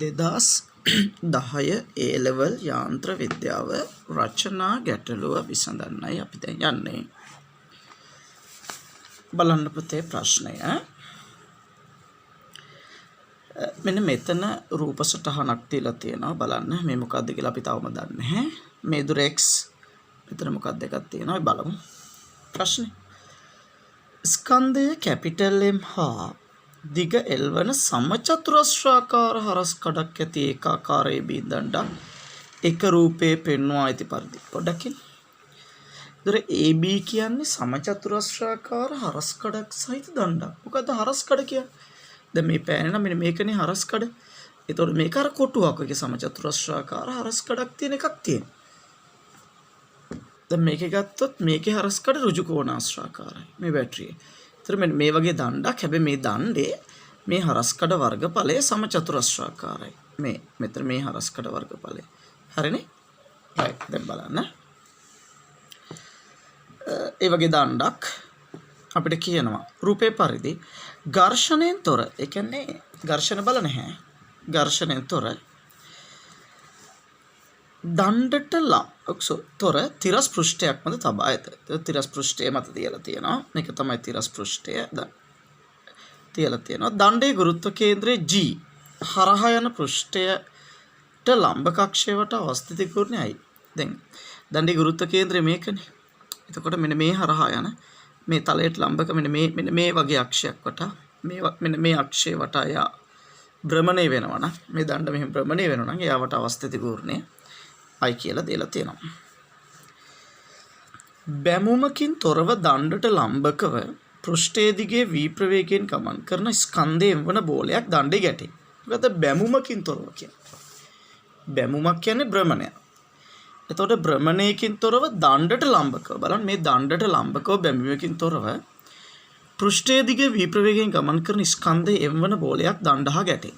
2010 A level යාන්ත්‍ර විද්‍යාව රචනා ගැටලුව විසඳන්නයි අපි දැන් යන්නේ. බලන්න පුතේ ප්‍රශ්නය. මෙන්න මෙතන රූප සටහනක් තියලා තියෙනවා. බලන්න මේ මොකක්ද කියලා අපි තවම දන්නේ නැහැ. මේ දුර x මෙතන මොකක්ද එකක් තියෙනවා. අපි බලමු. ප්‍රශ්නේ. ස්කන්ධය කැපිටල් M හා දිග L වන සමචතුරස්‍රාකාර හරස් කඩක් ඇති ඒකාකාරයේ බිඳණ්ඩක් එක රූපයේ පෙන්වා ඇති පරිදි පොඩ්ඩක් ඉන්න. ඒතර AB කියන්නේ සමචතුරස්‍රාකාර හරස් කඩක් සහිත දණ්ඩක්. මොකද්ද හරස් කඩ කියන්නේ? දැන් මේ පෑනේ නම් මෙන්න මේකනේ හරස් කඩ. ඒතකොට මේක අර කොටුවක් වගේ සමචතුරස්‍රාකාර හරස් කඩක් තියෙන එකක් තියෙනවා. දැන් මේක ගත්තොත් මේකේ හරස් කඩ ඍජු කෝණාශ්‍රාකාරයි. මේ බැටරියේ. ඒතර මෙන්න මේ වගේ දණ්ඩක්. හැබැයි මේ දණ්ඩේ මේ හරස් කඩ වර්ගඵලය සමචතුරස්‍රාකාරයි. මේ මෙතන මේ හරස් කඩ වර්ගඵලය. හරිනේ? right. දැන් බලන්න. ඒ වගේ දණ්ඩක් අපිට කියනවා රූපේ පරිදි ඝර්ෂණයෙන් තොර. ඒ කියන්නේ ඝර්ෂණ බල නැහැ. ඝර්ෂණයෙන් තොර දණ්ඩට තොර තිරස් පෘෂ්ඨයක් මත තබා ඇත. තිරස් පෘෂ්ඨය මත තියලා තියෙනවා. මේක තමයි තිරස් පෘෂ්ඨය. තියලා තියෙනවා. දණ්ඩේ ගුරුත්ව කේන්ද්‍රය G හරහා යන පෘෂ්ඨයට ලම්බ කක්ෂය වට අවස්ථිත කෝණයයි. දැන් දණ්ඩේ ගුරුත්ව කේන්ද්‍රය මේකනේ. එතකොට මෙන්න මේ හරහා යන මේ තලයට ලම්බක මෙන්න මේ වගේ අක්ෂයක් වටා මෙන්න මේ අක්ෂය වටා යා භ්‍රමණය වෙනවා නම් මේ දණ්ඩ මෙහෙම භ්‍රමණය වෙනවා නම් එයාවට අවස්ථිත කෝණය I කියලා දෙලා තියෙනවා. බැමුමකින් තොරව දණ්ඩට ලම්බකව පෘෂ්ඨයේ දිගේ v ප්‍රවේගයෙන් ගමන් කරන ස්කන්ධයෙන් වන බෝලයක් දණ්ඩේ ගැටේ. මොකද බැමුමකින් තොරව කියන්නේ. බැමුමක් කියන්නේ භ්‍රමණය. එතකොට භ්‍රමණයකින් තොරව දණ්ඩට ලම්බකව බලන්න මේ දණ්ඩට ලම්බකව බැමුමකින් තොරව පෘෂ්ඨයේ දිගේ v ප්‍රවේගයෙන් ගමන් කරන ස්කන්ධයෙන් වන බෝලයක් දණ්ඩ හා ගැටේ.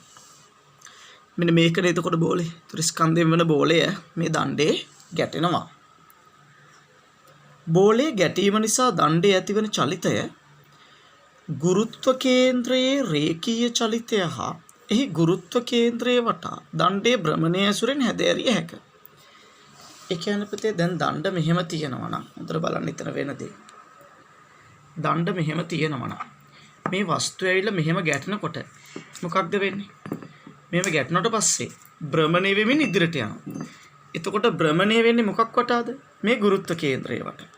මෙන්න මේකනේ එතකොට බෝලේ. ඒතර ස්කන්ධයෙන් වෙන බෝලය මේ දණ්ඩේ ගැටෙනවා. බෝලේ ගැටීම නිසා දණ්ඩේ ඇතිවන චලිතය ගුරුත්ව කේන්ද්‍රයේ රේඛීය චලිතය හා එහි ගුරුත්ව කේන්ද්‍රය වටා දණ්ඩේ භ්‍රමණය ඇසුරෙන් හැදෑරිය හැකිය. ඒ කියන්නේ පුතේ දැන් දණ්ඩ මෙහෙම තියෙනවා නම් උතර බලන්න ඉතන වෙන දේ. දණ්ඩ මෙහෙම තියෙනවා නම් මේ වස්තුව ඇවිල්ලා මෙහෙම ගැටෙනකොට මොකක්ද වෙන්නේ? මෙහෙම ගැටුණාට පස්සේ භ්‍රමණය වෙමින් ඉදිරියට යනවා. එතකොට භ්‍රමණය වෙන්නේ මොකක් වටාද? මේ ගුරුත්ව කේන්ද්‍රය වටා.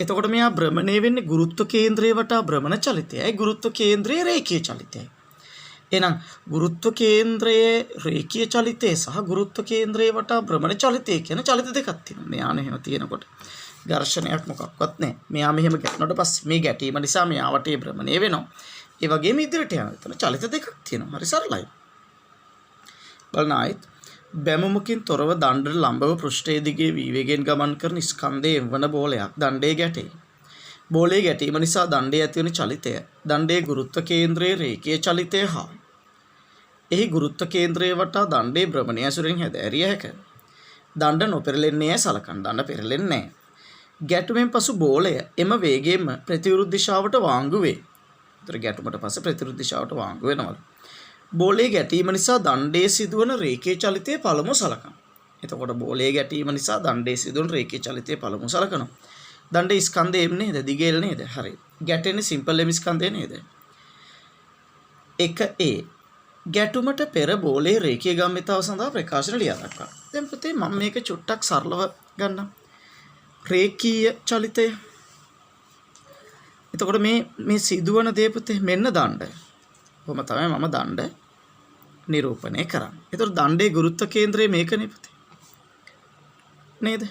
එතකොට මෙයා භ්‍රමණය වෙන්නේ ගුරුත්ව කේන්ද්‍රය වටා භ්‍රමණ චලිතයයි ගුරුත්ව කේන්ද්‍රයේ රේඛීය චලිතයයි. එහෙනම් ගුරුත්ව කේන්ද්‍රයේ රේඛීය චලිතය සහ ගුරුත්ව කේන්ද්‍රය වටා භ්‍රමණ චලිතය කියන චලිත දෙකක් තියෙනවා. මෙයා එහෙම තියෙනකොට ඝර්ෂණයක් මොකක්වත් නැහැ. මෙයා මෙහෙම ගැටුණාට පස්සේ මේ ගැටීම නිසා මෙයා වටේ භ්‍රමණය වෙනවා. ඒ වගේම ඉදිරියට යනවා. එතන චලිත දෙකක් තියෙනවා. හරි සරලයි. බලන්න ආයෙත් බැමුමකින් තොරව දණ්ඩට ලම්බව පෘෂ්ඨයේ දිගේ v වේගයෙන් ගමන් කරන ස්කන්ධයේ වන බෝලයක් දණ්ඩේ ගැටේ. බෝලේ ගැටීම නිසා දණ්ඩේ ඇතිවන චලිතය දණ්ඩේ ගුරුත්ව කේන්ද්‍රයේ රේඛීය චලිතය හා එහි ගුරුත්ව කේන්ද්‍රය වටා දණ්ඩේ භ්‍රමණය ඇසුරෙන් හැදෑරිය හැකිය. දණ්ඩ නොපෙරළෙන්නේ නැහැ සලකන්න. දණ්ඩ පෙරළෙන්නේ නැහැ. ගැටුමෙන් පසු බෝලය එම වේගයෙන්ම ප්‍රතිවිරුද්ධ දිශාවට වාංගු වේ. ඒතර ගැටුමට පස්සේ ප්‍රතිවිරුද්ධ දිශාවට වාංගු වෙනවා. බෝලේ ගැටීම නිසා දණ්ඩේ සිදුවන රේඛීය චලිතය පළමුව සලකනවා. එතකොට බෝලේ ගැටීම නිසා දණ්ඩේ සිදුවන රේඛීය චලිතය පළමුව සලකනවා. දණ්ඩේ ස්කන්ධය M නේද? දිගේල නේද? හරි. ගැටෙන්නේ සිම්පල් M ස්කන්ධය නේද? 1A ගැටුමට පෙර බෝලේ රේඛීය ගම්මිතාව සඳහා ප්‍රකාශන ලියා දක්වන්න. දැන් පුතේ මම මේක චුට්ටක් සරලව ගන්නම්. රේඛීය චලිතය. එතකොට මේ සිදුවන දේ පුතේ මෙන්න දණ්ඩ. කොහොම තමයි මම දණ්ඩ නිරූපණය කරන්නේ. ඒතර දණ්ඩේ ගුරුත්ව කේන්ද්‍රය මේකනේ පුතේ. නේද?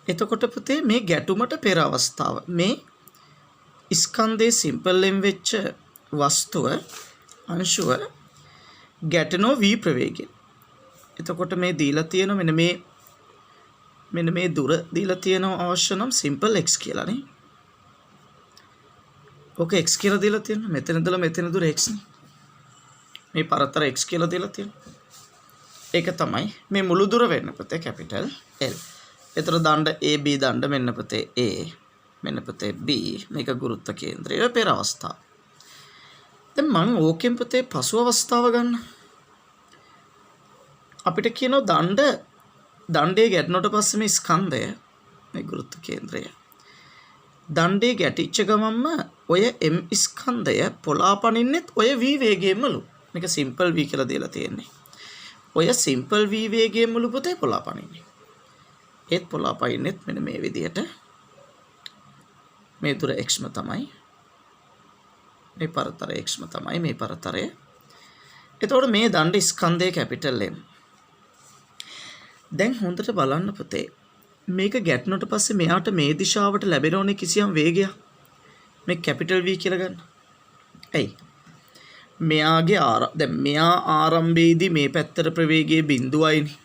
එතකොට පුතේ මේ ගැටුමට පෙර අවස්ථාව මේ ස්කන්ධයේ සිම්පල් M වෙච්ච වස්තුව අංශුව ගැටෙනෝ v ප්‍රවේගයෙන්. එතකොට මේ දීලා තියෙන මෙන්න මේ දුර දීලා තියෙන අවශ්‍ය නම් සිම්පල් x කියලා නේ. ඕක x කියලා දීලා තියෙනවා. මෙතන ඉඳලා මෙතන දුර x නේ. මේ පරතර x කියලා දීලා තියෙනවා. ඒක තමයි මේ මුළු දුර වෙන්න පුතේ කැපිටල් L. ඒතර දණ්ඩ AB දණ්ඩ මෙන්න පුතේ A මෙන්න පුතේ B මේක ගුරුත්ව කේන්ද්‍රයේ පෙර අවස්ථාව. දැන් මම ඕකෙන් පුතේ පසු අවස්ථාව ගන්න. අපිට කියනවා දණ්ඩේ ගැටුණට පස්සේ මේ ස්කන්ධය මේ ගුරුත්ව කේන්ද්‍රය දණ්ඩේ ගැටිච්ච ගමන්ම ඔය m ස්කන්ධය පොළාපනින්නෙත් ඔය v වේගයෙන්මලු. මේක සිම්පල් v කියලා දෙලා තියෙන්නේ. ඔය සිම්පල් v වේගයෙන්මලු පුතේ පොළාපනින්නේ. ඒත් පොළාපනින්නෙත් මෙන්න මේ විදියට මේ දුර x ම තමයි. මේ පරතරය x ම තමයි මේ පරතරය. එතකොට මේ දණ්ඩ ස්කන්ධයේ කැපිටල් M. දැන් හොඳට බලන්න පුතේ. මේක ගැටුණට පස්සේ මෙයාට මේ දිශාවට ලැබෙන ඕනේ කිසියම් වේගයක්. මේ කැපිටල් V කියලා ගන්න. ඇයි? මෙයාගේ දැන් මෙයා ආරම්භයේදී මේ පැත්තට ප්‍රවේගයේ බිඳුවයිනේ.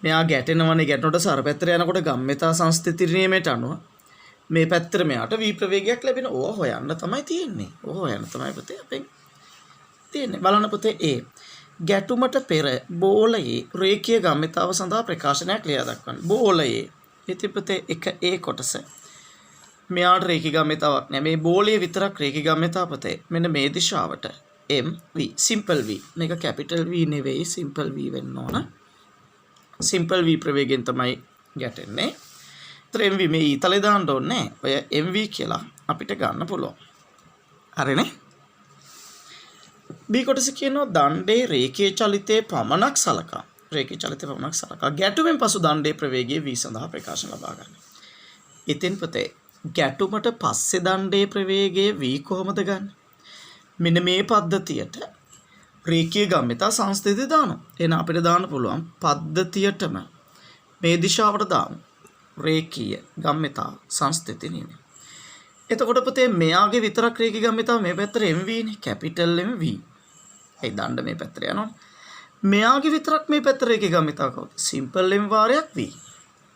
මෙයා ගැටෙනවනේ ගැටුණට සර පැත්තට යනකොට ගම්මිතා සංස්ථිති නියමයට අනුව මේ පැත්තට මෙයාට v ප්‍රවේගයක් ලැබෙන. ඕවා හොයන්න තමයි තියෙන්නේ. ඕවා හොයන්න තමයි පුතේ අපෙන් තියෙන්නේ. බලන්න පුතේ A ගැටුමට පෙර බෝලයේ රේඛීය ගම්මිතාව සඳහා ප්‍රකාශනයක් ලියා දක්වන්න. බෝලයේ ඉතින් පුතේ එක A කොටස මෙයාට රේඛී ගම්මිතාවක් නෑ. මේ බෝලයේ විතරක් රේඛී ගම්මිතාව පුතේ. මෙන්න මේ දිශාවට m v සිම්පල් v. මේක කැපිටල් V නෙවෙයි සිම්පල් v වෙන්න ඕන. සිම්පල් v ප්‍රවේගයෙන් තමයි ගැටෙන්නේ. MV මේ ඊතලේ දාන්න ඕනේ. ඔය MV කියලා අපිට ගන්න පුළුවන්. හරිනේ? B කොටස කියනවා දණ්ඩේ රේඛීය චලිතයේ පමණක් සලකා. රේඛීය චලිතයේ පමණක් සලකා. ගැටුමෙන් පසු දණ්ඩේ ප්‍රවේගයේ v සඳහා ප්‍රකාශන ලබා ගන්න. ඉතින් පුතේ ගැටුමට පස්සේ දණ්ඩේ ප්‍රවේගයේ v කොහොමද ගන්න? මෙන්න මේ පද්ධතියට රේඛීය ගම්මිතා සංස්ථිතිය දානවා. එහෙනම් අපිට දාන්න පුළුවන් පද්ධතියටම මේ දිශාවට දාමු. රේඛීය ගම්මිතා සංස්ථිති නියමය. එතකොට පුතේ මෙයාගේ විතරක් රේඛීය ගම්මිතාව මේ පැත්තට MV නේ කැපිටල් MV. ඒ දණ්ඩ මේ පැත්තට යනවා. මෙයාගේ විතරක් මේ පැත්තට රේඛීය ගම්මිතාව කවුද? සිම්පල් M වාරයක් V.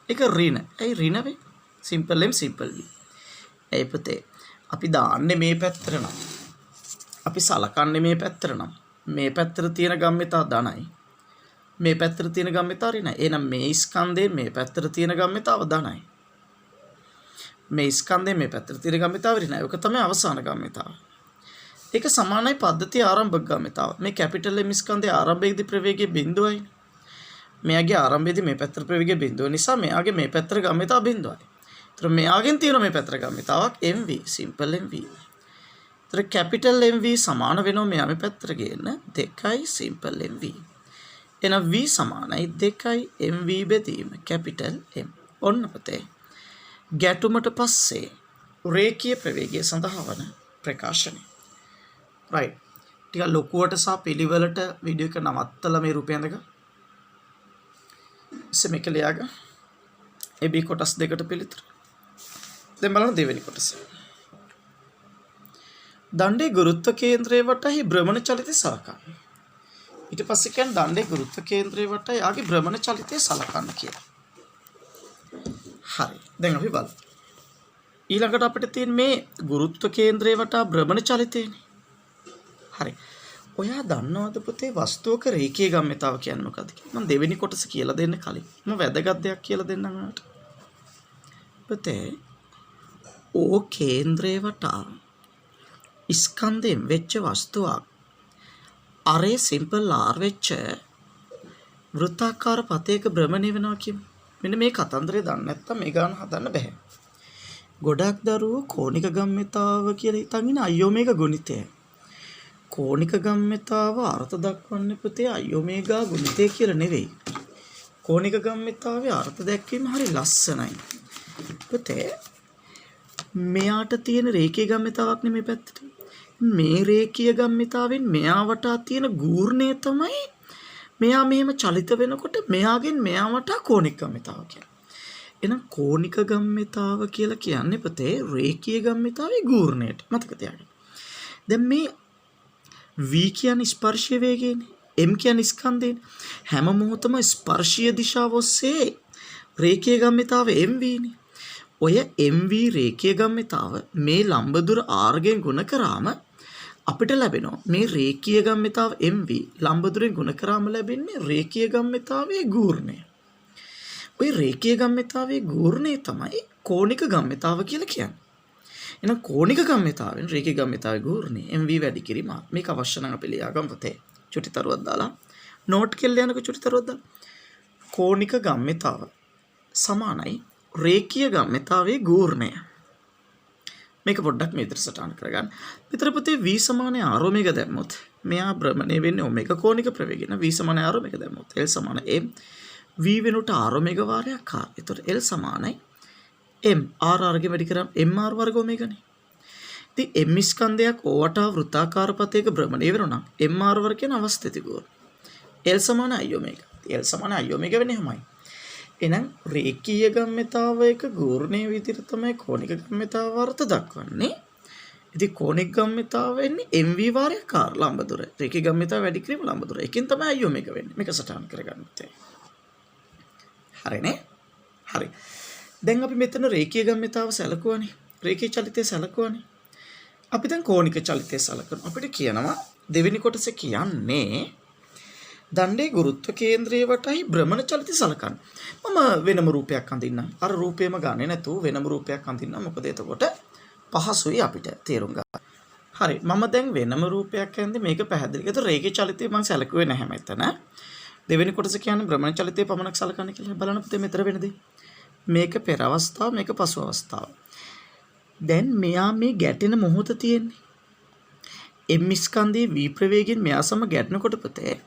ඒක ඍණ. ඒ ඍණ වේ. Simple M simple V. ඒ පුතේ අපි දාන්නේ මේ පැත්තට නම්. අපි සලකන්නේ මේ පැත්තට නම්. මේ පැත්තට තියෙන ගම්මිතාව ධනයි. මේ පැත්තට තියෙන ගම්මිතාව ඍණයි. එහෙනම් මේ ස්කන්ධයේ මේ පැත්තට තියෙන ගම්මිතාව ධනයි. මේ ස්කන්ධයේ මේ පැත්තට තියෙන ගම්මිතාව ඍණයි. ඒක තමයි අවසාන ගම්මිතාව. ඒක සමානයි පද්ධතිය ආරම්භක ගම්මිතාව. මේ කැපිටල් M ස්කන්ධයේ ආරම්භයේදී ප්‍රවේගය බිඳුවයි. මෙයාගේ ආරම්භයේදී මේ පැත්තට ප්‍රවේගය බිඳුව නිසා මෙයාගේ මේ පැත්තට ගම්මිතාව බිඳුවයි. ඒතර මෙයාගෙන් තියෙන මේ පැත්තට ගම්මිතාවක් MV සිම්පල් MV. ඒතර කැපිටල් MV සමාන වෙනවා මෙයා මේ පැත්තට ගේන්න 2යි සිම්පල් MV. එන v සමානයි 2යි mv බෙදීම කැපිටල් M. ඔන්න පුතේ ගැටුමට පස්සේ රේඛීය ප්‍රවේගය සඳහා වන ප්‍රකාශනය. රයිට්. ටික ලොකුවට සහ පිළිවෙලට වීඩියෝ එක නවත්තලා මේ රූපය අඳග. මේක ලියාගන්න. AB කොටස් දෙකට පිළිතුරු. දැන් බලන්න දෙවෙනි කොටස. දණ්ඩේ ගුරුත්ව කේන්ද්‍රයේ වටහි භ්‍රමණ චලිතය සලකන්න. ඊට පස්සේ කියන්නේ දණ්ඩේ ගුරුත්ව කේන්ද්‍රයේ වටා යාගේ භ්‍රමණ චලිතය සලකන්න කියලා. හරි. දැන් අපි බලමු. ඊළඟට අපිට තියෙන මේ ගුරුත්ව කේන්ද්‍රයේ වටා භ්‍රමණ චලිතයනේ. හරි. ඔයා දන්නවද පුතේ වස්තුවක රේඛීය ගම්මිතාව කියන්නේ මොකක්ද කියලා? මම දෙවෙනි කොටස කියලා දෙන්න කලින් මම වැදගත් දෙයක් කියලා දෙන්නම් ඔයාලට. පුතේ ඕ කේන්ද්‍රයේ වටා ස්කන්ධයෙන් වෙච්ච වස්තුවක් අරේ සිම්පල් R වෙච්ච වෘත්තාකාර පතයක භ්‍රමණය වෙනවා කියමු. මෙන්න මේ කතන්දරය දන්නේ නැත්නම් මේ ගාන හදන්න බෑ. ගොඩක් දරුවෝ කෝණික ගම්මිතාව කියලා හිතන් ඉන්නේ අයෝමේගා ගුණිතය. කෝණික ගම්මිතාව අර්ථ දක්වන්නේ පුතේ අයෝමේගා ගුණිතය කියලා නෙවෙයි. කෝණික ගම්මිතාවේ අර්ථ දැක්වීම හරි ලස්සනයි. පුතේ මෙයාට තියෙන රේඛීය ගම්මිතාවක් නෙමෙයි පැත්තට. මේ රේඛීය ගම්මිතාවෙන් මෙයා වටා තියෙන ගූර්ණය තමයි මෙයා මෙහෙම චලිත වෙනකොට මෙයාගෙන් මෙයා වටා කෝණික ගම්මිතාව කියන්නේ. එහෙනම් කෝණික ගම්මිතාව කියලා කියන්නේ පුතේ රේඛීය ගම්මිතාවේ ගූර්ණයට. මතක තියාගන්න. දැන් මේ v කියන්නේ ස්පර්ශීය වේගයනේ. m කියන්නේ ස්කන්ධයනේ. හැම මොහොතම ස්පර්ශීය දිශාව ඔස්සේ රේඛීය ගම්මිතාව mv නේ. ඔය mv රේඛීය ගම්මිතාව මේ ලම්බ දුර r ගෙන් ගුණ කරාම අපිට ලැබෙනවා මේ රේඛීය ගම්මිතාව mv ලම්බ දුරෙන් ගුණ කරාම ලැබෙන්නේ රේඛීය ගම්මිතාවේ ගූර්ණය. ඔය රේඛීය ගම්මිතාවේ ගූර්ණය තමයි කෝණික ගම්මිතාව කියලා කියන්නේ. එහෙනම් කෝණික ගම්මිතාවෙන් රේඛීය ගම්මිතාවේ ගූර්ණේ MV වැඩි කිරීම මේක අවශ්‍ය නම් අපි ලියාගමු පුතේ. චුටිතරුවක් දාලා නෝට් කෙල්ල යනක චුටිතරුවක් දාලා කෝණික ගම්මිතාව සමානයි රේඛීය ගම්මිතාවේ ගූර්ණය. මේක පොඩ්ඩක් මේ විදිහට සටහන් කරගන්න. විතර පුතේ v සමානයි r ඔමේගා දැම්මොත් මෙයා භ්‍රමණය වෙන්නේ ඔමේගා කෝණික ප්‍රවේගයෙන්. v සමානයි r ඔමේගා දැම්මොත් l සමානයි m v වෙනුවට r ඔමේගා වාරයක් r. එතකොට l සමානයි m r r ගේ වැඩි කරාම m r වර්ග ඔමේගානේ. ඉතින් m ස්කන්ධයක් O වටා වෘත්තාකාර පතයක භ්‍රමණය වෙනවා නම් m r වර්ග කියන අවස්ථිත ගුණ. l සමානයි i ඔමේගා. l සමානයි i ඔමේගා වෙන්නේ එහෙමයි. එහෙනම් රේඛීය ගම්මිතාවයක ගූර්ණයේ විදිහට තමයි කෝණික ගම්මිතාව අර්ථ දක්වන්නේ. ඉතින් කෝණික ගම්මිතාව වෙන්නේ mv වාරයක් r ලම්බ දුර. රේඛීය ගම්මිතාව වැඩි කිරීම ලම්බ දුර. එකෙන් තමයි i ඔමේගා වෙන්නේ. මේක සටහන් කරගන්න ඕනේ. හරිනේ? හරි. දැන් අපි මෙතන රේඛීය ගම්මිතාව සැලකුවානේ. රේඛීය චලිතය සැලකුවානේ. අපි දැන් කෝණික චලිතය සැලකනවා. අපිට කියනවා දෙවෙනි කොටස කියන්නේ දණ්ඩේ ගුරුත්ව කේන්ද්‍රයේ වටයි භ්‍රමණ චලිතය සලකන්න. මම වෙනම රූපයක් අඳින්නම්. අර රූපේම ගන්නෙ නැතුව වෙනම රූපයක් අඳින්නම්. මොකද එතකොට පහසුයි අපිට තේරුම් ගන්න. හරි. මම දැන් වෙනම රූපයක් ඇඳි මේක පැහැදිලි. ඒතර රේඛීය චලිතය මම සැලකුවේ නැහැ මෙතන. දෙවෙනි කොටස කියන්නේ භ්‍රමණ චලිතය පමණක් සලකන්න කියලා. බලන්න පුතේ මෙතන වෙනදී. මේක පෙර අවස්ථාව මේක පසු අවස්ථාව. දැන් මෙයා මේ ගැටෙන මොහොත තියෙන්නේ. m ස්කන්ධයේ v ප්‍රවේගයෙන් මෙයා සම ගැටෙනකොට පුතේ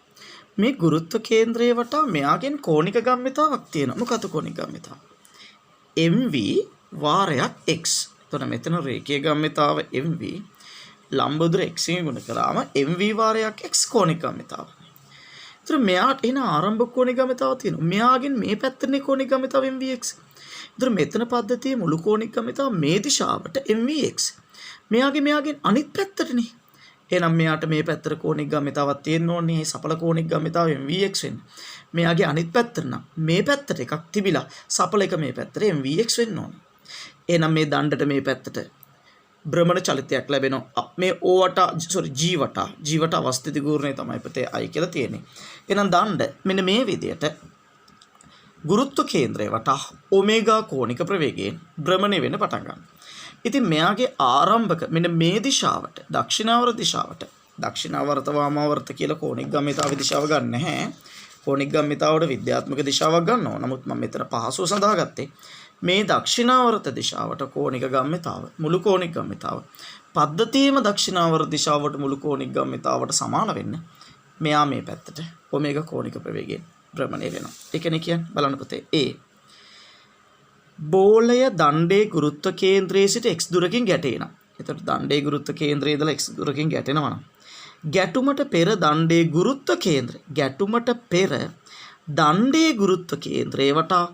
මේ ගුරුත්ව කේන්ද්‍රයේ වටා මෙයාගෙන් කෝණික ගම්මිතාවක් තියෙනවා. මොකද කෝණික ගම්මිතාව? mv වාරයක් x. එතකොට මෙතන රේඛීය ගම්මිතාව mv ලම්බ දුර x එකෙන් ගුණ කරාම mv වාරයක් x කෝණික ගම්මිතාව. එතකොට මෙයාට එන ආරම්භක කෝණික ගම්මිතාව තියෙනවා. මෙයාගෙන් මේ පැත්තේ කෝණික ගම්මිතාව mvx. එතකොට මෙතන පද්ධතියේ මුළු කෝණික ගම්මිතාව මේ දිශාවට mvx. මෙයාගෙන් අනිත් පැත්තටනේ. එහෙනම් මෙයාට මේ පැත්තට කෝණික ගම්මිතාවක් තියෙන්න ඕනේ. මේ සපල කෝණික ගම්මිතාව mvx වෙන්න. මෙයාගේ අනිත් පැත්තට නම් මේ පැත්තට එකක් තිබිලා සපල එක මේ පැත්තට mvx වෙන්න ඕනේ. එහෙනම් මේ දණ්ඩට මේ පැත්තට භ්‍රමණ චලිතයක් ලැබෙනවා. මේ O වටා g වටා අවස්ථිත ගූර්ණය තමයි පුතේ i කියලා තියෙන්නේ. එහෙනම් දණ්ඩ මෙන්න මේ විදියට ගුරුත්ව කේන්ද්‍රය වටා ඔමේගා කෝණික ප්‍රවේගයෙන් භ්‍රමණය වෙන්න පටන් ගන්නවා. ඉතින් මෙයාගේ ආරම්භක මෙන්න මේ දිශාවට දක්ෂිනාවර්ත වාමාවර්ත කියලා කෝණික ගම්මිතාවේ දිශාව ගන්න නැහැ. කෝණික ගම්මිතාවට විද්‍යාත්මක දිශාවක් ගන්නවා. නමුත් මම මෙතන පහසුව සඳහා ගත්තේ මේ දක්ෂිනාවර්ත දිශාවට කෝණික ගම්මිතාව මුළු කෝණික ගම්මිතාව පද්ධතියේම දක්ෂිනාවර්ත දිශාවට මුළු කෝණික ගම්මිතාවට සමාන වෙන්න මෙයා මේ පැත්තට ඔමේගා කෝණික ප්‍රවේගයෙන් භ්‍රමණය වෙනවා. ඒ කියන්නේ බලන්න පුතේ A බෝලය දණ්ඩේ ගුරුත්ව කේන්ද්‍රයේ සිට x දුරකින් ගැටෙනවා. එතකොට දණ්ඩේ ගුරුත්ව කේන්ද්‍රයේ ඉඳලා x දුරකින් ගැටෙනවා නම් ගැටුමට පෙර දණ්ඩේ ගුරුත්ව කේන්ද්‍රයේ වටා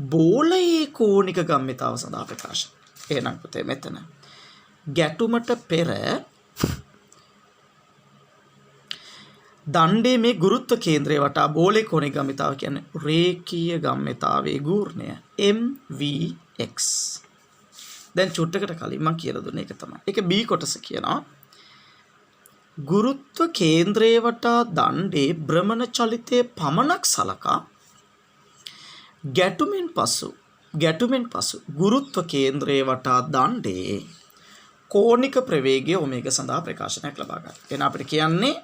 බෝලයේ කෝණික ගම්මිතාව සඳහා ප්‍රකාශ. එහෙනම් පුතේ මෙතන ගැටුමට පෙර දණ්ඩේ මේ ගුරුත්ව කේන්ද්‍රයේ වටා බෝලයේ කෝණික ගම්මිතාව කියන්නේ රේඛීය ගම්මිතාවේ ගූර්ණය mvx. දැන් චුට්ටකට කලින් මම කියලා දුන්නේ ඒක තමයි. ඒක B කොටස කියනවා. ගුරුත්ව කේන්ද්‍රයේ වටා දණ්ඩේ භ්‍රමණ චලිතයේ පමණක් සලකා ගැටුමෙන් පසු ගුරුත්ව කේන්ද්‍රයේ වටා දණ්ඩේ කෝණික ප්‍රවේගය ඔමේගා සඳහා ප්‍රකාශනයක් ලබා ගන්න. එහෙනම් අපිට කියන්නේ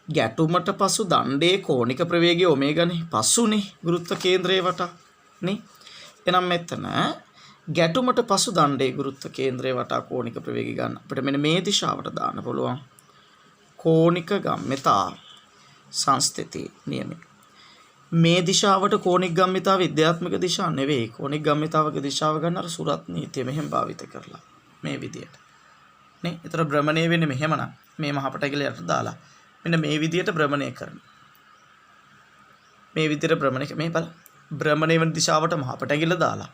ගැටුමට පසු දණ්ඩේ කෝණික ප්‍රවේගය ඔමේගානේ පසුනේ ගුරුත්ව කේන්ද්‍රයේ වටා නේ. එහෙනම් මෙතන ගැටුමට පසු දණ්ඩේ ගුරුත්ව කේන්ද්‍රයේ වටා කෝණික ප්‍රවේගය ගන්න. අපිට මෙන්න මේ දිශාවට දාන්න පුළුවන්. කෝණික ගම්මිතා සංස්ථිති නියමයි. මේ දිශාවට කෝණික ගම්මිතාව විද්‍යාත්මක දිශාව නෙවෙයි. කෝණික ගම්මිතාවක දිශාව ගන්න අර සුරත් නීතිය මෙහෙම භාවිත කරලා මේ විදියට. නේ? ඒතර භ්‍රමණය වෙන්නේ මෙහෙමනම් මේ මහපටගලයට දාලා මෙන්න මේ විදියට භ්‍රමණය කරනවා. මේ විදියට භ්‍රමණය මේ බල භ්‍රමණය වෙන දිශාවට මහපටගල දාලා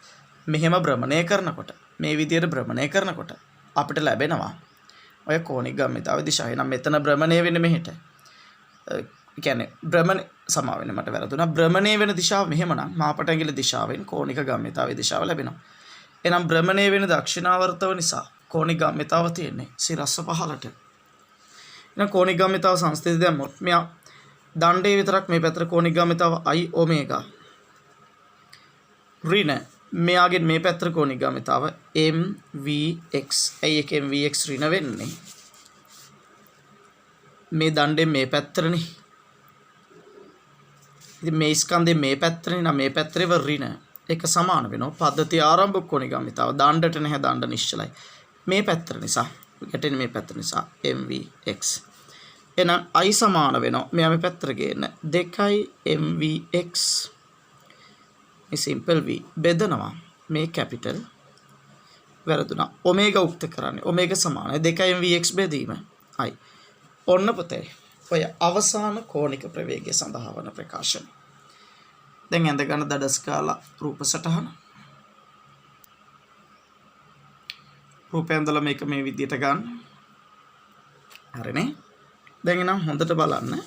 මෙහෙම භ්‍රමණය කරනකොට මේ විදියට භ්‍රමණය කරනකොට අපිට ලැබෙනවා ඔය කෝණික ගම්මිතාවේ දිශාව. එහෙනම් මෙතන භ්‍රමණය වෙන්නේ මෙහෙට. කියන්නේ භ්‍රමණය සමා වෙන්නේ මට වැරදුනා. භ්‍රමණය වෙන දිශාව මෙහෙමනම් මාපටැඟිල්ල දිශාවෙන් කෝණික ගම්මිතාවේ දිශාව ලැබෙනවා. එහෙනම් භ්‍රමණය වෙන දක්ෂිනාවර්තව නිසා කෝණික ගම්මිතාව තියෙන්නේ සිරස්ස පහළට. එහෙනම් කෝණික ගම්මිතාව සංස්ථිත දැම්මොත් මෙයා දණ්ඩේ විතරක් මේ පැත්තට කෝණික ගම්මිතාව i ඔමේගා ඍණ මෙයාගෙන් මේ පැත්තට කෝණිකාමිතාව MVX. ඇයි ඒක MVX ඍණ වෙන්නේ? මේ දණ්ඩෙන් මේ පැත්තටනේ. ඉතින් මේ ස්කන්ධේ මේ පැත්තටනේ නම් මේ පැත්තේ ඍණ. ඒක සමාන වෙනවා. පද්ධතිය ආරම්භක කෝණිකාමිතාව දණ්ඩට නැහැ, දණ්ඩ නිශ්චලයි. මේ පැත්තට නිසා ගැටෙන මේ පැත්ත නිසා MVX. එහෙනම් I සමාන වෙනවා. මෙයා මේ පැත්තට ගේන්න 2 MVX. මේ සිම්පල් V බෙදනවා. මේ කැපිටල් වැරදුනා. ඔමේගා උක්ත කරන්නේ. ඔමේගා සමානයි 2 MVX බෙදීම I. ඔන්න පුතේ. ඔය අවසාන කෝණික ප්‍රවේගය සඳහා වන ප්‍රකාශන. දැන් ඇඳ ගන්න දඩස් කාලා රූප සටහන. රූපය ඇඳලා මේක මේ විදිහට ගන්න. හරිනේ. දැන් එනම් හොඳට බලන්න.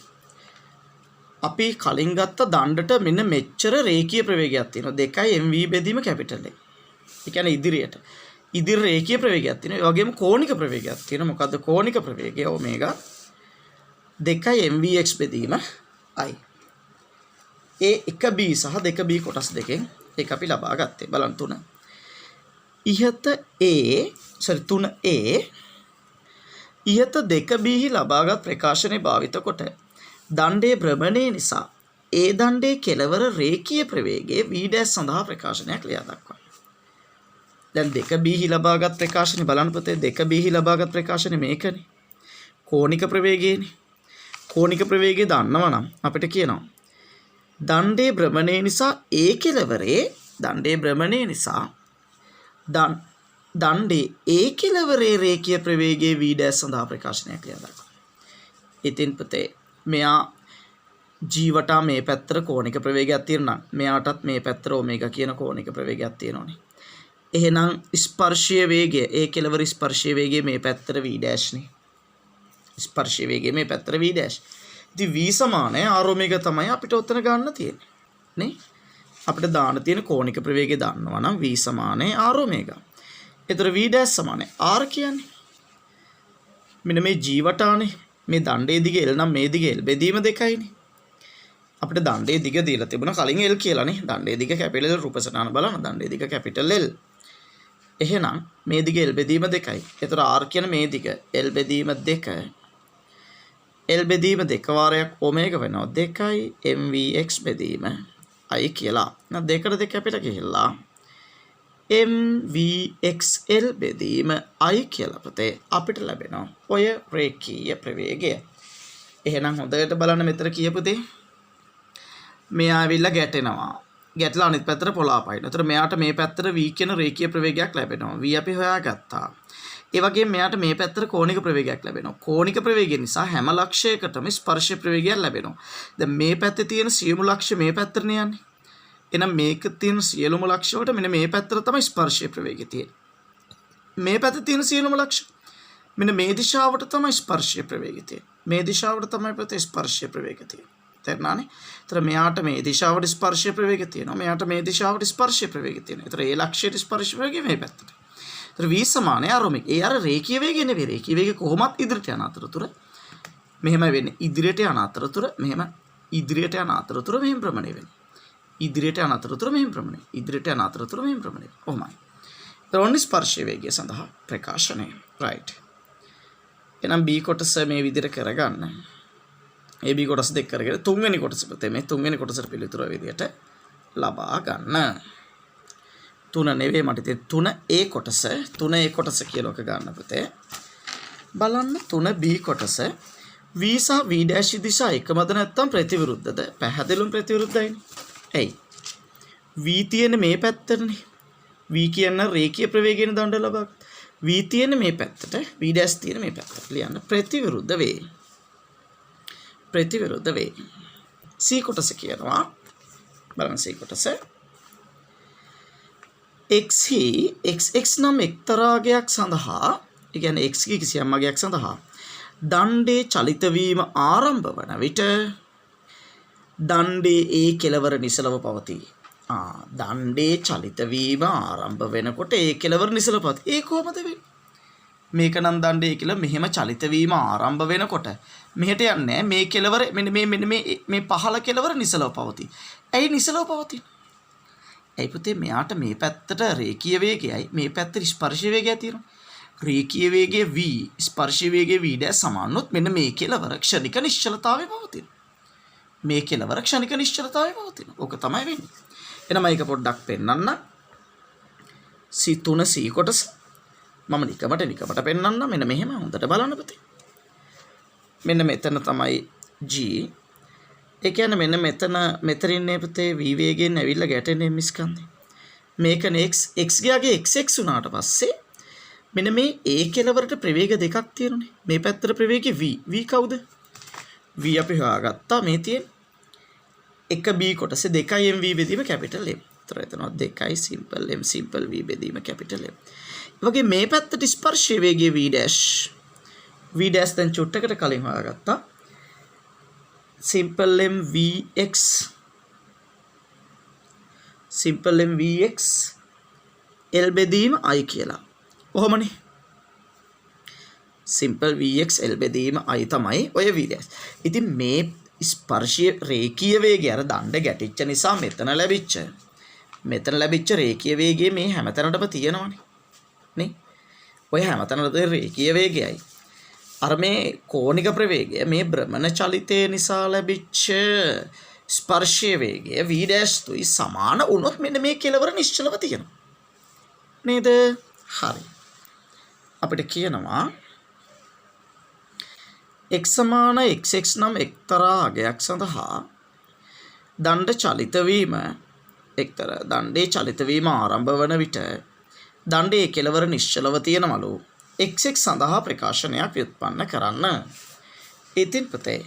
අපි කලින් ගත්ත දණ්ඩට මෙන්න මෙච්චර රේඛීය ප්‍රවේගයක් තියෙනවා. 2 MV බෙදීම කැපිටල් එක. ඒ කියන්නේ ඉදිරියට. ඉදිරි රේඛීය ප්‍රවේගයක් තියෙනවා. ඒ වගේම කෝණික ප්‍රවේගයක් තියෙනවා. මොකද්ද කෝණික ප්‍රවේගය? ඔමේගා 2 MVX බෙදීම I. ඒ 1B සහ 2B කොටස් දෙකෙන් ඒක අපි ලබා ගත්තේ. බලන්න 3. ඉහත A 3A ඉහත 2B ලබාගත් ප්‍රකාශනයේ භාවිත කොට දණ්ඩේ භ්‍රමණය නිසා ඒ දණ්ඩේ කෙළවර රේඛීය ප්‍රවේගයේ V' සඳහා ප්‍රකාශනයක් ලියා දක්වන්න. දැන් 2B ලබාගත් ප්‍රකාශනේ බලන්න පුතේ 2B ලබාගත් ප්‍රකාශනේ මේකනේ. කෝණික ප්‍රවේගයනේ. කෝණික ප්‍රවේගය දන්නවා නම් අපිට කියනවා දණ්ඩේ භ්‍රමණය නිසා ඒ කෙළවරේ දණ්ඩේ භ්‍රමණය නිසා දණ්ඩේ ඒ කෙළවරේ රේඛීය ප්‍රවේගයේ V' සඳහා ප්‍රකාශනයක් ලියා දක්වන්න. ඉතින් පුතේ මෙයා ජීවටා මේ පැත්තට කෝණික ප්‍රවේගයක් තියෙනවා. මෙයාටත් මේ පැත්තට ඔමේගා කියන කෝණික ප්‍රවේගයක් තියෙනවානේ. එහෙනම් ස්පර්ශීය වේගය ඒ කෙළවර ස්පර්ශීය වේගය මේ පැත්තට V' නේ. ස්පර්ශීය වේගය මේ පැත්තට V'. ඉතින් V සමානයි R ඔමේගා තමයි අපිට උත්තර ගන්න තියෙන්නේ. නේ? අපිට දාන්න තියෙන කෝණික ප්‍රවේගය දන්නවා නම් V සමානයි R ඔමේගා. ඒතර V' සමානයි R කියන්නේ මෙන්න මේ ජීවටානේ. මේ දණ්ඩේ දිග L නම් මේ දිග L බෙදීම 2යිනේ. අපිට දණ්ඩේ දිග දීලා තිබුණා කලින් L කියලානේ. දණ්ඩේ දිග කැපිටල් L රූප සටහන බලන්න. දණ්ඩේ දිග කැපිටල් L. එහෙනම් මේ දිග L බෙදීම 2යි. ඒතර R කියන මේ දිග L බෙදීම 2. L බෙදීම 2 වාරයක් ඔමේගා වෙනවා 2 MVX බෙදීම I කියලා. එහෙනම් 2ට 2 අපිට ගිහිල්ලා MVXL බෙදීම I කියලා පුතේ අපිට ලැබෙනවා ඔය රේඛීය ප්‍රවේගය. එහෙනම් හොඳට බලන්න මෙතන කියපු දේ. මෙයා ඇවිල්ලා ගැටෙනවා. ගැටලා අනිත් පැත්තට පොළාපයින්. ඒතර මෙයාට මේ පැත්තට V කියන රේඛීය ප්‍රවේගයක් ලැබෙනවා. V අපි හොයාගත්තා. ඒ වගේම මෙයාට මේ පැත්තට කෝණික ප්‍රවේගයක් ලැබෙනවා. කෝණික ප්‍රවේගය නිසා හැම ලක්ෂයකටම ස්පර්ශ ප්‍රවේගයක් ලැබෙනවා. දැන් මේ පැත්තේ තියෙන සියලුම ලක්ෂ මේ පැත්තට යන්නේ. එහෙනම් මේක තියෙන සියලුම ලක්ෂ වලට මෙන්න මේ පැත්තට තමයි ස්පර්ශීය ප්‍රවේගය තියෙන්නේ. මේ පැත්තේ තියෙන සියලුම ලක්ෂ මෙන්න මේ දිශාවට තමයි ස්පර්ශීය ප්‍රවේගය තියෙන්නේ. මේ දිශාවට තමයි ප්‍රතිස්පර්ශීය ප්‍රවේගය තියෙන්නේ. තේරුණානේ? ඒතර මෙයාට මේ දිශාවට ස්පර්ශීය ප්‍රවේගය තියෙනවා. මෙයාට මේ දිශාවට ස්පර්ශීය ප්‍රවේගය තියෙනවා. ඒතර ඒ ලක්ෂයට ස්පර්ශීය ප්‍රවේගය මේ පැත්තට. ඒතර V සමානයි R ඔමේගා. ඒ අර රේඛීය වේගය නෙවෙයි. රේඛීය වේගය කොහොමත් ඉදිරියට යන අතරතුර මෙහෙම වෙන්නේ. ඉදිරියට යන අතරතුර මෙහෙම ඉදිරියට යන අතරතුර මෙහෙම භ්‍රමණය වෙනවා. ඉදිරියට යන අතරතුර මෙහෙම භ්‍රමණය. ඉදිරියට යන අතරතුර මෙහෙම භ්‍රමණය. ඔහොමයි. ඒතර ස්පර්ශීය වේගය සඳහා ප්‍රකාශනය. right. එහෙනම් B කොටස මේ විදිහට කරගන්න. A B කොටස් දෙක කරගෙන තුන්වෙනි කොටස පුතේ මේ තුන්වෙනි කොටසට පිළිතුර විදිහට ලබා ගන්න. 3 නෙවෙයි මට තියෙන්නේ 3A කොටස. 3A කොටස කියලා එක ගන්න පුතේ. බලන්න 3B කොටස V සහ V' දිශා එකමද නැත්නම් ප්‍රතිවිරුද්ධද? පැහැදිලිවම ප්‍රතිවිරුද්ධයිනේ. ඇයි? V තියෙන්නේ මේ පැත්තටනේ. V කියන්නේ රේඛීය ප්‍රවේගයෙන් දණ්ඩ ලබා. V තියෙන්නේ මේ පැත්තට, V' තියෙන්නේ මේ පැත්තට. ලියන්න ප්‍රතිවිරුද්ධ වේ. ප්‍රතිවිරුද්ධ වේ. C කොටස කියනවා. බලන්න C කොටස. x නම් එක්තරාගයක් සඳහා, ඒ කියන්නේ x කිසියම් අගයක් සඳහා දණ්ඩේ චලිත වීම ආරම්භ වන විට දණ්ඩේ ඒ කෙළවර නිසලව පවතී. දණ්ඩේ චලිත වීම ආරම්භ වෙනකොට ඒ කෙළවර නිසලව පවතී. ඒ කොහොමද වෙන්නේ? මේක නම් දණ්ඩේ කියලා මෙහෙම චලිත වීම ආරම්භ වෙනකොට මෙහෙට යන්නේ මේ කෙළවර මෙන්න මේ පහළ කෙළවර නිසලව පවතී. ඇයි නිසලව පවතින්නේ? ඇයි පුතේ මෙයාට මේ පැත්තට රේඛීය වේගයයි මේ පැත්තට ස්පර්ශ වේගයයි තියෙනවා. රේඛීය වේගය v ස්පර්ශ වේගය v ඩෑෂ් සමානොත් මෙන්න මේ කෙලවර ක්ෂණික නිශ්චලතාවය පවතින. මේ කෙලවර ක්ෂණික නිශ්චලතාවය පවතින. ඕක තමයි වෙන්නේ. එහෙනම් මේක පොඩ්ඩක් පෙන්නන්න. C3 C කොටස මම නිකමට පෙන්නන්න. මෙන්න මෙහෙම හොඳට බලන්න පුතේ. මෙන්න මෙතන තමයි G. ඒ කියන්නේ මෙන්න මෙතන ඉන්නේ පුතේ v වේගයෙන් ඇවිල්ලා ගැටෙන්නේ m ස්කන්ධේ. මේකනේ x ගියාගේ xx උනාට පස්සේ මෙන්න මේ a කෙලවරට ප්‍රවේග දෙකක් තියෙනනේ. මේ පැත්තට ප්‍රවේගය v කවුද? v අපි හොයාගත්තා. මේ තියෙන 1b කොටසේ 2 mv බෙදීම කැපිටල් m. ඒතර එතනවා 2 සිම්පල් m සිම්පල් v බෙදීම කැපිටල් m. ඒ වගේ මේ පැත්තට ස්පර්ශ වේගය v dash දැන් චුට්ටකට කලින් හොයාගත්තා. Simple m vx simple m vx l බෙදීම i කියලා. කොහොමනේ? සිම්පල් vx l බෙදීම i තමයි ඔය v dash. ඉතින් මේ ස්පර්ශීය රේඛීය වේගය අර දණ්ඩ ගැටිච්ච නිසා මෙතන ලැබිච්ච රේඛීය වේගය මේ හැමතැනටම තියෙනවනේ. නේ? ඔය හැමතැනට රේඛීය වේගයයි. අර මේ කෝණික ප්‍රවේගය මේ භ්‍රමණ චලිතය නිසා ලැබිච්ච ස්පර්ශීය වේගය v dash තුයි සමාන වුණොත් මෙන්න මේ කෙලවර නිශ්චලව තියෙනවා. නේද? හරි. අපිට කියනවා x සමාන xx නම් එක්තරා අගයක් සඳහා දණ්ඩ චලිත වීම එක්තරා දණ්ඩේ චලිත වීම ආරම්භ වන විට දණ්ඩේ කෙලවර නිශ්චලව තියෙනවලු xx සඳහා ප්‍රකාශනයක් ව්‍යුත්පන්න කරන්න. ඉතින් පුතේ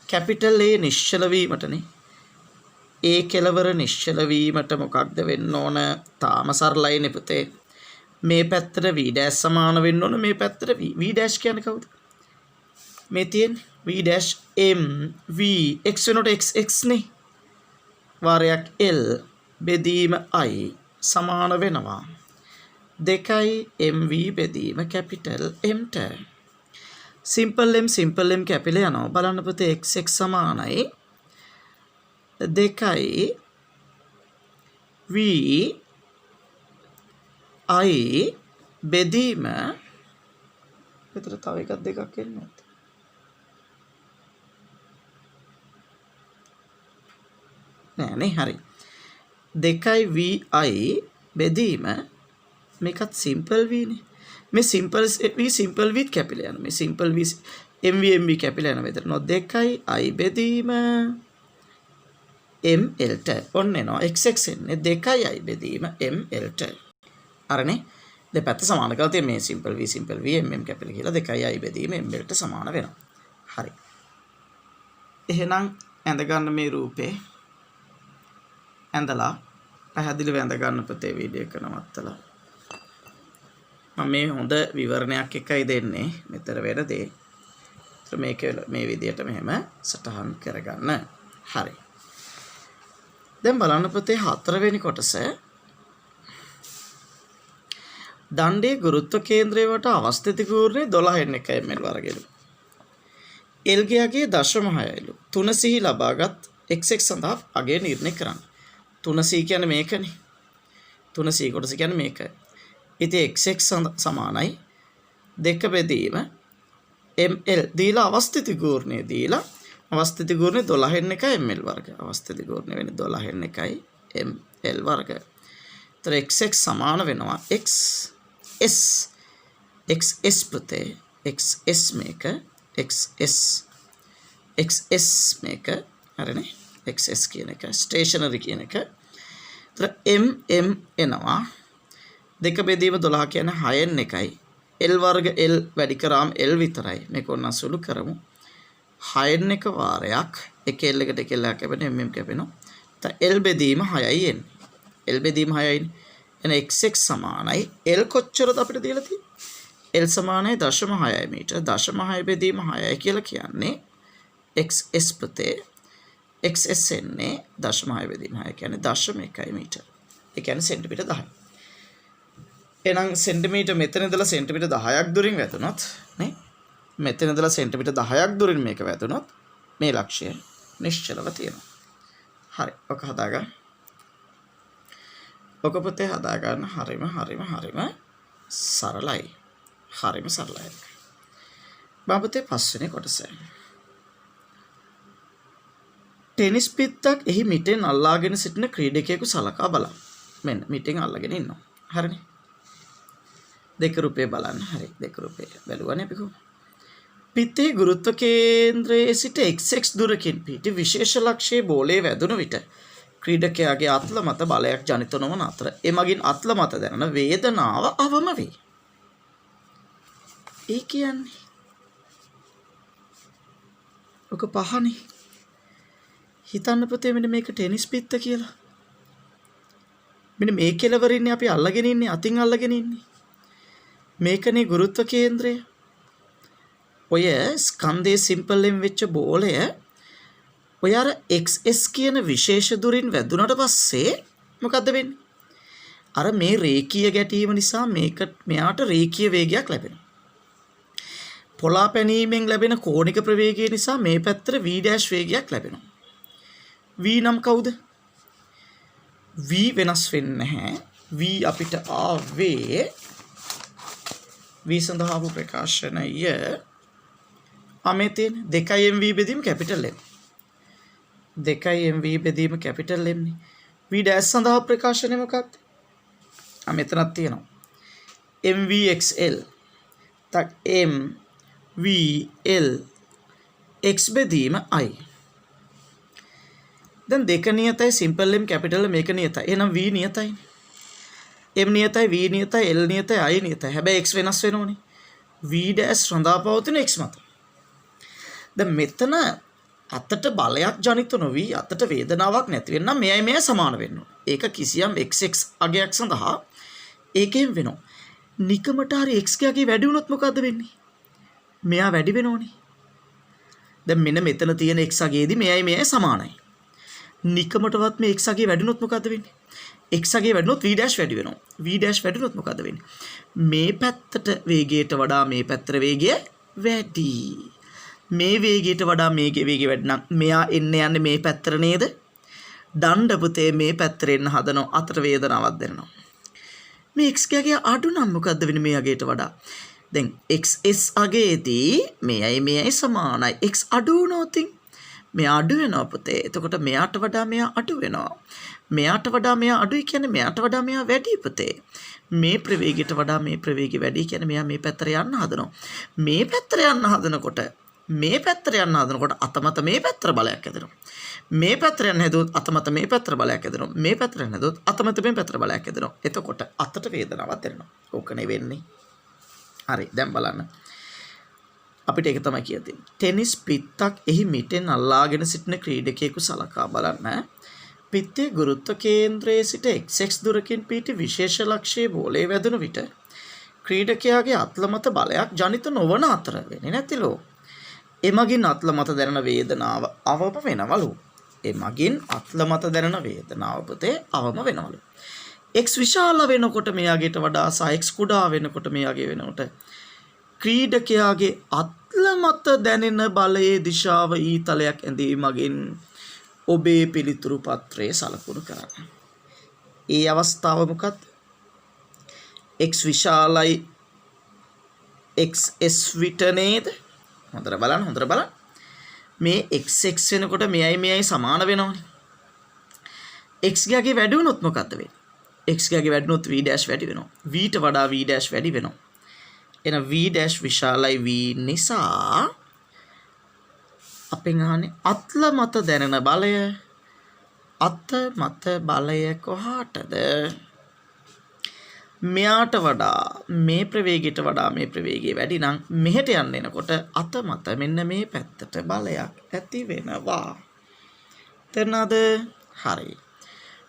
කැපිටල් A නිශ්චල වීමටනේ A කෙලවර නිශ්චල වීමට මොකක්ද වෙන්න ඕන? තාම සරලයිනේ පුතේ. මේ පැත්තට v dash සමාන වෙන්න ඕන. මේ පැත්තට v dash කියන්නේ කවුද? මේ තියෙන්නේ v dash m v x වෙනකොට x නේ. වාරයක් l බෙදීම i සමාන වෙනවා 2 mv බෙදීම කැපිටල් m ට. සිම්පල් m කැපිල යනවා. බලන්න පුතේ xx සමානයි 2 v i බෙදීම විතර තව එකක් දෙකක් එන්නේ. නෑනේ හරි. 2 vi බෙදීම මේකත් සිම්පල් v නේ. මේ සිම්පල් v සිම්පල් v කැපිල යනවා. මේ සිම්පල් v mv කැපිල යනවා. විතර නෝ 2 i බෙදීම ml ට ඔන්න එනවා. xx එන්නේ 2 i බෙදීම ml ට. අරනේ දෙපැත්ත සමාන කරලා තියෙන මේ සිම්පල් v mm කැපිල කියලා 2 i බෙදීම ml ට සමාන වෙනවා. හරි. එහෙනම් ඇඳ ගන්න මේ රූපේ ඇඳලා පැහැදිලිව ඇඳ ගන්න පුතේ වීඩියෝ එක නවත්තලා. මම මේ හොඳ විවරණයක් එකයි දෙන්නේ මෙතර වෙන දේ. මේක මේ විදියට මෙහෙම සටහන් කරගන්න. හරි. දැන් බලන්න පුතේ 4 වෙනි කොටස. දණ්ඩේ ගුරුත්ව කේන්ද්‍රය වට අවස්ථිත කූර්ණේ 12 ml වර්ගයලු. L ගියාගේ 0.6යිලු. 3c ලබාගත් xx සඳහා අගය නිර්ණය කරන්න. 3c කියන්නේ මේකනේ. 3c කොටස කියන්නේ මේක. ඉතින් xx සමානයි 2 බෙදීම ml දීලා අවස්ථිත කූර්ණය දීලා අවස්ථිත කූර්ණය 12 ml වර්ග. අවස්ථිත කූර්ණය වෙන්නේ 12 ml වර්ග. ඒතර xx සමාන වෙනවා xs පුතේ xs මේක xs මේක හරිනේ xs කියන එක ස්ටේෂනරි කියන එක. ඒතර mm එනවා 2 බෙදීම 12 කියන්නේ 6න් එකයි. l වර්ග l වැඩි කරාම l විතරයි. මේක ඔන්න අසුළු කරමු. 6න් එක වාරයක් එක l එකට එක l කැපෙන mm කැපෙනවා. l බෙදීම 6යි එන්නේ. l බෙදීම 6යි. එන xx සමානයි l කොච්චරද අපිට දීලා තියෙන්නේ? l සමානයි 0.6 මීටර. 0.6 බෙදීම 6යි කියලා කියන්නේ xs පුතේ xs එන්නේ 0.6 බෙදීම 6 කියන්නේ 0.1 මීටර. ඒ කියන්නේ සෙන්ටිමීටර 10යි. එහෙනම් සෙන්ටිමීටර මෙතන ඉඳලා සෙන්ටිමීටර 10ක් දුරින් වැදුනොත් නේ මෙතන ඉඳලා සෙන්ටිමීටර 10ක් දුරින් මේක වැදුනොත් මේ ලක්ෂ්‍යය නිශ්චලව තියෙනවා. හරි. ඔක හදාගන්න. ඔක පුතේ හදා ගන්න හරිම සරලයි. හරිම සරලයි. බාපතේ පස්වෙනි කොටස. ටෙනිස් පිත්තක් එහි මිටෙන් අල්ලාගෙන සිටින ක්‍රීඩකයෙකු සලකා බලන්න. මෙන්න මිටෙන් අල්ලගෙන ඉන්නවා. හරිනේ. 2 රුපියල් බලන්න. හරි 2 රුපියල්. බැලුවානේ අපි කොහොමද? පිත්තේ ගුරුත්ව කේන්ද්‍රයේ සිට xx දුරකින් පිට විශේෂ ලක්ෂයේ බෝලයේ වැදුණු විට ක්‍රීඩකයාගේ අත්ල මත බලයක් ජනිත නොවන අතර එමගින් අත්ල මත දැනෙන වේදනාව අවම වේ. ඒ කියන්නේ ඔක පහනේ. හිතන්න පුතේ මෙන්න මේක ටෙනිස් පිත්ත කියලා. මෙන්න මේ කෙලවරින්නේ අපි අල්ලගෙන ඉන්නේ අතින් අල්ලගෙන ඉන්නේ. මේකනේ ගුරුත්ව කේන්ද්‍රය. ඔය ස්කන්ධයේ සිම්පල් එම් වෙච්ච බෝලය ඔය අර XS කියන විශේෂ දුරින් වැදුනට පස්සේ මොකද්ද වෙන්නේ? අර මේ රේඛීය ගැටීම නිසා මෙයාට රේඛීය වේගයක් ලැබෙනවා. පොළා පැනීමෙන් ලැබෙන කෝණික ප්‍රවේගය නිසා මේ පැත්තට v' වේගයක් ලැබෙනවා. v නම් කවුද? v වෙනස් වෙන්නේ නැහැ. v අපිට ආවේ v සඳහා වූ ප්‍රකාශනය අමෙතෙන් 2mv බෙදීම කැපිටල් M. 2mv බෙදීම කැපිටල් M නේ. v' සඳහා ප්‍රකාශනය මොකක්ද? මෙතනක් තියෙනවා. mvxl. tak mvl x බෙදීම i. දැන් දෙක නියතයි සිම්පල් M කැපිටල් මේක නියතයි. එහෙනම් v නියතයි. m නියතයි v නියතයි l නියතයි i නියතයි. හැබැයි x වෙනස් වෙනෝනේ. v' රඳා පවතින x මත. දැන් මෙතන අතට බලයක් ජනිත නොවි අතට වේදනාවක් නැති වෙන්නම් මෙයයි සමාන වෙන්න ඕනේ. ඒක කිසියම් xx අගයක් සඳහා ඒකෙන් වෙනවා. නිකමට හරි x ගේ වැඩි වුණොත් මොකද්ද වෙන්නේ? මෙයා වැඩි වෙනෝනේ. දැන් මෙන්න මෙතන තියෙන x අගයේදී මෙයයි සමානයි. නිකමටවත් මේ x අගය වැඩි වුණොත් මොකද්ද වෙන්නේ? x අගය වැඩි වුණොත් v' වැඩි වෙනවා. v' වැඩි වුණොත් මොකද්ද වෙන්නේ? මේ පැත්තට වේගයට වඩා මේ පැත්තට වේගය වැඩි. මේ වේගයට වඩා මේකේ වේගය වැඩි නම් මෙයා එන්න යන්නේ මේ පැත්තට නේද? දණ්ඩ පුතේ මේ පැත්තට එන්න හදනවා අතට වේදනාවක් දැනෙනවා. මේ x ගේ අඩු නම් මොකද්ද වෙන්නේ මේ අගයට වඩා? දැන් xs අගයේදී මෙයයි සමානයි. x අඩු වුණොත් මෙයා අඩු වෙනවා පුතේ. එතකොට මෙයාට වඩා මෙයා අඩු වෙනවා. මෙයාට වඩා මෙයා අඩුයි කියන්නේ මෙයාට වඩා මෙයා වැඩි පුතේ. මේ ප්‍රවේගයට වඩා මේ ප්‍රවේගය වැඩි කියන්නේ මෙයා මේ පැත්තට යන්න හදනවා. මේ පැත්තට යන්න හදනකොට අත මත මේ පැත්තට බලයක් ඇදෙනවා. මේ පැත්තට යන්න හදුවොත් අත මත මේ පැත්තට බලයක් ඇදෙනවා. මේ පැත්තට යන්න හදුවොත් අත මත මේ පැත්තට බලයක් ඇදෙනවා. එතකොට අතට වේදනාවක් දැනෙනවා. ඕකනේ වෙන්නේ. හරි දැන් බලන්න. අපිට ඒක තමයි කියතියි. ටෙනිස් පිත්තක් එහි මිටෙන් අල්ලාගෙන සිටින ක්‍රීඩකයෙකු සලකා බලන්න. පිත්තේ ගුරුත්ව කේන්ද්‍රයේ සිට xx දුරකින් පිට විශේෂ ලක්ෂයේ බෝලයේ වැදුණු විට ක්‍රීඩකයාගේ අත්ල මත බලයක් ජනිත නොවන අතර වෙන්නේ නැතිලෝ. එමගින් අත්ල මත දැනෙන වේදනාව අවම වෙනවලු. පුතේ අවම වෙනවලු. x විශාල වෙනකොට මෙයාගේට වඩා x කුඩා වෙනකොට මෙයාගේ වෙනකොට ක්‍රීඩකයාගේ අත්ල මත දැනෙන බලයේ දිශාව ඊතලයක් ඇඳීමකින් ඔබේ පිළිතුරු පත්‍රයේ සලකුණු කරන්න. ඒ අවස්ථාව මොකක්ද? x විශාලයි xs විට නේද? හොඳට බලන්න. මේ xx වෙනකොට මෙයයි සමාන වෙනවනේ. x ගේ වැඩි වුණොත් මොකද්ද වෙන්නේ? x ගේ වැඩි වුණොත් v' වැඩි වෙනවා. v ට වඩා v' වැඩි වෙනවා. එහෙනම් v' විශාලයි v නිසා අපෙන් අහන්නේ අත්ල මත දැනෙන බලය. අත මත බලය කොහාටද? මෙයාට වඩා මේ ප්‍රවේගයට වඩා මේ ප්‍රවේගය වැඩි නම් මෙහෙට යන්න එනකොට අත මත මෙන්න මේ පැත්තට බලයක් ඇති වෙනවා. තේරුණාද? හරි.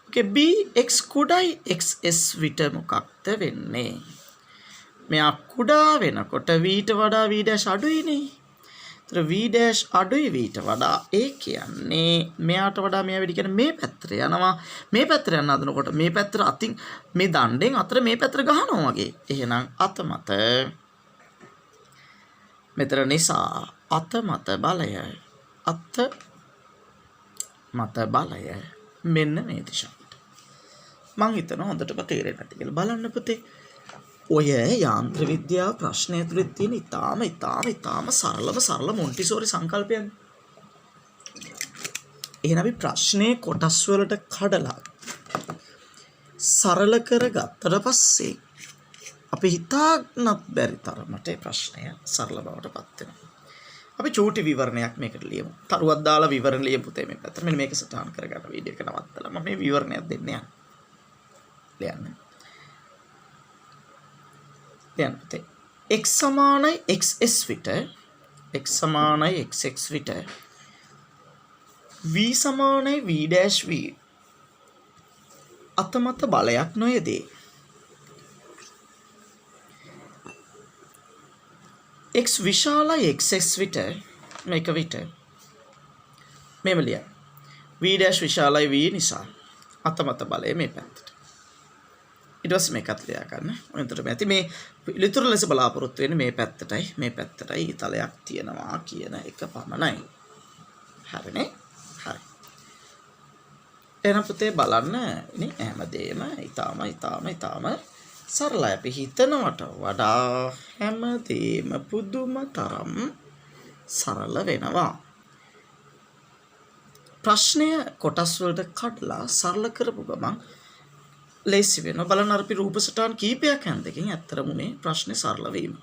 okay bx කුඩයි xs විට මොකක්ද වෙන්නේ? මෙයා කුඩා වෙනකොට v ට වඩා v' අඩුයිනේ. ඒතර v' අඩුයි v ට වඩා. ඒ කියන්නේ මෙයාට වඩා මෙයා වැඩි කියන්නේ මේ පැත්තට යනවා. මේ පැත්තට යන්න හදනකොට මේ පැත්තට අතින් මේ දණ්ඩෙන් අතර මේ පැත්තට ගහනවා වගේ. එහෙනම් අත මත මෙතන නිසා අත මත බලය මෙන්න මේ දිශාවට. මං හිතනවා හොඳටම තේරෙන්නේ නැති කියලා. බලන්න පුතේ. ඔය යාන්ත්‍ර විද්‍යාව ප්‍රශ්නය තුළ තියෙන ඉතාම සරල මොන්ටිසෝරි සංකල්පයන්. එහෙනම් අපි ප්‍රශ්නේ කොටස් වලට කඩලා සරල කරගත්තට පස්සේ අපි හිතාගන්නත් බැරි තරමට ප්‍රශ්නය සරල බවට පත් වෙනවා. අපි චූටි විවරණයක් මේකට ලියමු. තරුවක් දාලා විවරණ ලියමු පුතේ මේ පැත්තට. මෙන්න මේක සටහන් කරගන්න වීඩියෝ එක නවත්තලා මම මේ විවරණයක් දෙන්න යනවා. ලියන්න. ලියන්න පුතේ. x සමානයි xs විට x සමානයි xx විට v සමානයි v dash v අතමත බලයක් නොයේදී. x විශාලයි xx විට මේක විට මෙම ලියන්න. v dash විශාලයි v නිසා අතමත බලය මේ පැත්තට. ඊට පස්සේ මේකත් ලියා ගන්න. එතකොට ඇති මේ පිළිතුරු ලෙස බලාපොරොත්තු වෙන්නේ මේ පැත්තටයි තලයක් තියෙනවා කියන එක පමණයි. හරිනේ? හරි. එහෙනම් පුතේ බලන්න ඉතින් හැමදේම ඊටාම සරලයි. අපි හිතනවට වඩා හැමදේම පුදුම තරම් සරල වෙනවා. ප්‍රශ්නය කොටස් වලට කඩලා සරල කරපු ගමන් ලේසි වෙනවා. බලන්න අපි රූප සටහන් කීපයක් හැන්දකින් ඇත්තරම මේ ප්‍රශ්නේ සරල වීම.